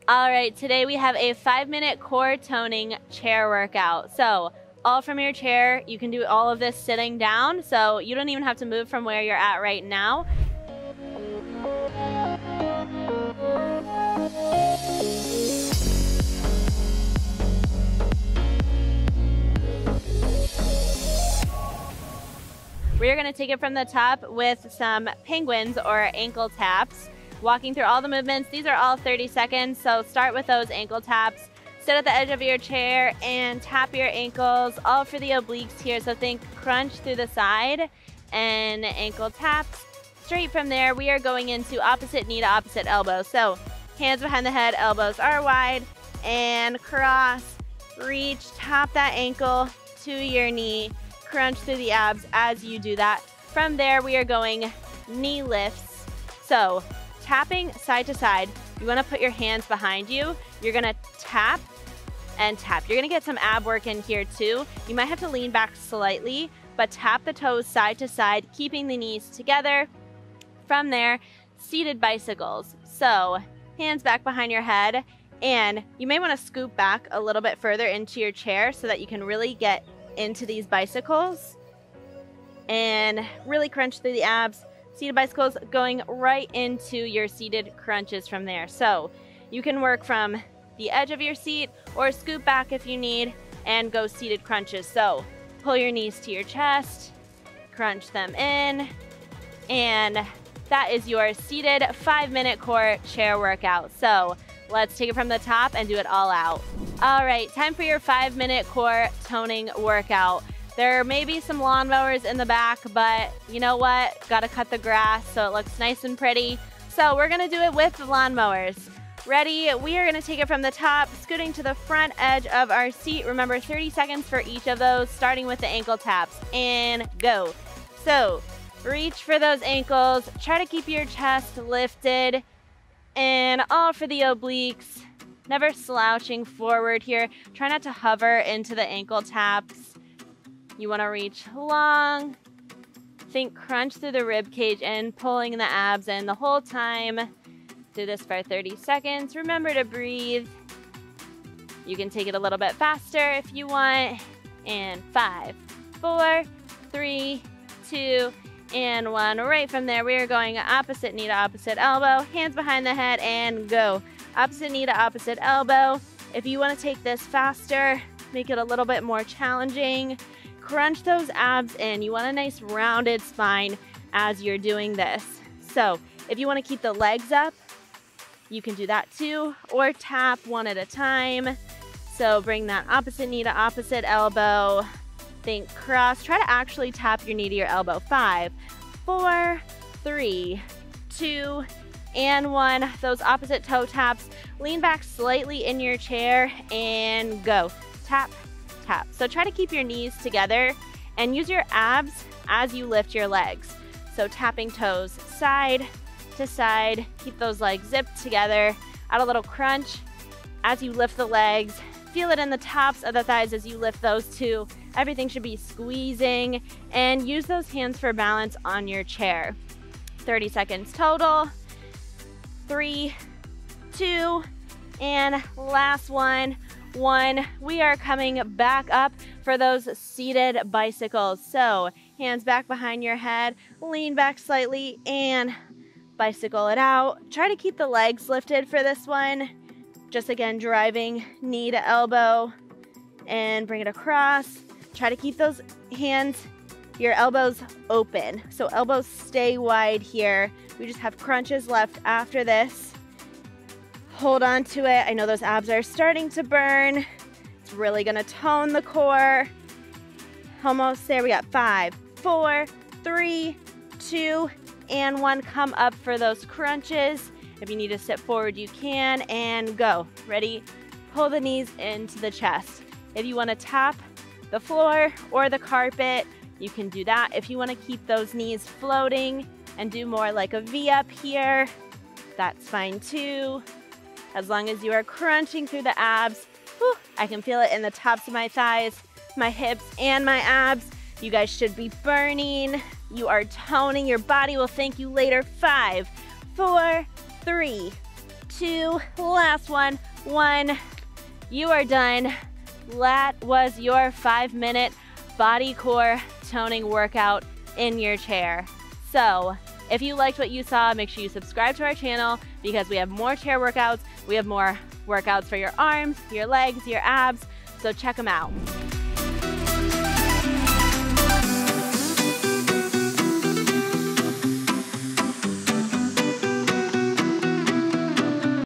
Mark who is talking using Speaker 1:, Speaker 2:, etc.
Speaker 1: All right, today we have a 5-minute core toning chair workout. So all from your chair, you can do all of this sitting down, so you don't even have to move from where you're at right now. We're gonna take it from the top with some penguins or ankle taps. Walking through all the movements. These are all 30 seconds, so start with those ankle taps. Sit at the edge of your chair and tap your ankles, all for the obliques here. So think crunch through the side and ankle taps. Straight from there, we are going into opposite knee to opposite elbow. So hands behind the head, elbows are wide, and cross, reach, tap that ankle to your knee, crunch through the abs as you do that. From there, we are going knee lifts. So tapping side to side, you wanna put your hands behind you. You're gonna tap and tap. You're gonna get some ab work in here too. You might have to lean back slightly, but tap the toes side to side, keeping the knees together. From there, seated bicycles. So hands back behind your head, and you may wanna scoop back a little bit further into your chair so that you can really get into these bicycles and really crunch through the abs. Seated bicycles going right into your seated crunches from there. So you can work from the edge of your seat or scoop back if you need and go seated crunches. So pull your knees to your chest, crunch them in, and that is your seated 5-minute core chair workout. So let's take it from the top and do it all out. All right, time for your 5-minute core toning workout. There may be some lawnmowers in the back, but you know what? Gotta cut the grass so it looks nice and pretty. So we're gonna do it with the lawnmowers. Ready? We are gonna take it from the top, scooting to the front edge of our seat. Remember, 30 seconds for each of those, starting with the ankle taps, and go. So reach for those ankles, try to keep your chest lifted, and all for the obliques. Never slouching forward here. Try not to hover into the ankle taps. You want to reach long, think crunch through the rib cage and pulling the abs in the whole time. Do this for 30 seconds. Remember to breathe. You can take it a little bit faster if you want. And 5, 4, 3, 2, and 1. Right from there, we are going opposite knee to opposite elbow, hands behind the head, and go. Opposite knee to opposite elbow. If you want to take this faster, make it a little bit more challenging. Crunch those abs in. You want a nice rounded spine as you're doing this. So if you want to keep the legs up, you can do that too, or tap one at a time. So bring that opposite knee to opposite elbow. Think cross. Try to actually tap your knee to your elbow. 5, 4, 3, 2, and 1. Those opposite toe taps. Lean back slightly in your chair and go. Tap, tap. So try to keep your knees together and use your abs as you lift your legs. So tapping toes side to side, keep those legs zipped together. Add a little crunch as you lift the legs. Feel it in the tops of the thighs as you lift those too. Everything should be squeezing, and use those hands for balance on your chair. 30 seconds total. 3, 2, and last one. We are coming back up for those seated bicycles. So hands back behind your head, lean back slightly and bicycle it out. Try to keep the legs lifted for this one. Just again, driving knee to elbow and bring it across. Try to keep those hands, your elbows open. So elbows stay wide here. We just have crunches left after this. Hold on to it. I know those abs are starting to burn. It's really gonna tone the core. Almost there. We got 5, 4, 3, 2, and 1. Come up for those crunches. If you need to sit forward, you can, and go. Ready? Pull the knees into the chest. If you want to tap the floor or the carpet, you can do that. If you want to keep those knees floating and do more like a V up here, that's fine too. As long as you are crunching through the abs. Whew, I can feel it in the tops of my thighs, my hips, and my abs. You guys should be burning. You are toning. Your body will thank you later. 5, 4, 3, 2, last one, 1. You are done. That was your 5-minute body core toning workout in your chair. So if you liked what you saw, make sure you subscribe to our channel because we have more chair workouts. We have more workouts for your arms, your legs, your abs. So check them out.